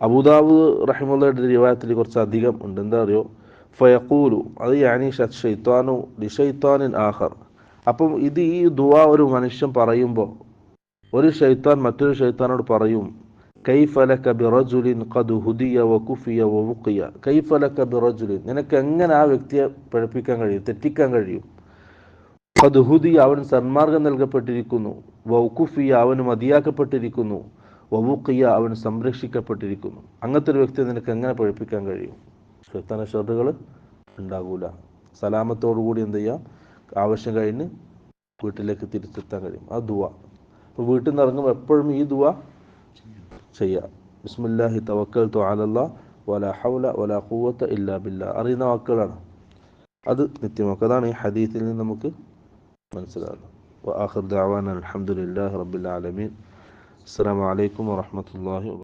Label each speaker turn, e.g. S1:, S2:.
S1: അബൂദാവൂദ് റഹിമഹുള്ളയുടെ റിവായത്തിൽ കുറച്ച് അധികം ഉണ്ട്. എന്താ അറിയോ? ഫയഖൂലു, അത് യാനി ഷൈത്വാനു ലിഷൈത്വാനിൻ ആഖർ. അപ്പം ഇത് ഈ ദുആ ഒരു മനുഷ്യൻ പറയുമ്പോൾ ഒരു ഷൈത്താൻ മറ്റൊരു ഷൈത്താനോട് പറയും, കൈഫലക ബിറജുലിൻ ഖദ് ഹുദിയ വകുഫിയ വവുഖിയ. കൈഫലക ബിറജുലിൻ, നിനക്ക് എങ്ങനെ ആ വ്യക്തിയെ പഴപ്പിക്കാൻ കഴിയും, തെറ്റിക്കാൻ കഴിയും? ഖദ് ഹുദിയ, അവൻ സന്മാർഗം നൽകപ്പെട്ടിരിക്കുന്നു, വകുഫിയ, അവന് മതിയാക്കപ്പെട്ടിരിക്കുന്നു, വവുഖിയ, അവൻ സംരക്ഷിക്കപ്പെട്ടിരിക്കുന്നു. അങ്ങനത്തെ ഒരു വ്യക്തിയെ നിനക്ക് എങ്ങനെ പഴപ്പിക്കാൻ കഴിയും? ഷൈത്താന ഷർറുകൾ ഉണ്ടാകൂല. സലാമത്തോടുകൂടി എന്ത് ചെയ്യാം, ആവശ്യം കഴിഞ്ഞ് വീട്ടിലേക്ക് തിരിച്ചെത്താൻ കഴിയും. ആ ദുആ അപ്പോൾ വീട്ടിൽ നിന്ന് ഇറങ്ങുമ്പോൾ എപ്പോഴും ഈ ദുആ ചെയ്യാം. ബിസ്മില്ലാഹി തവക്കൽതു അലല്ലാഹ് വലാ ഹൗല വലാ ഖുവത ഇല്ലാ ബില്ലാ. അറിയുന്ന വാക്കുകളാണ്, അത് നിത്യമാക്കുക. അതാണ് ഈ ഹദീസിൽ നിന്ന് നമുക്ക് മനസ്സിലാകുന്നത്. വആഖിറു ദഅവാനാ അൽഹംദുലില്ലാഹി റബ്ബിൽ ആലമീൻ. അസ്സലാമു അലൈക്കും വറഹ്മത്തുള്ളാഹി വബറകാതുഹു.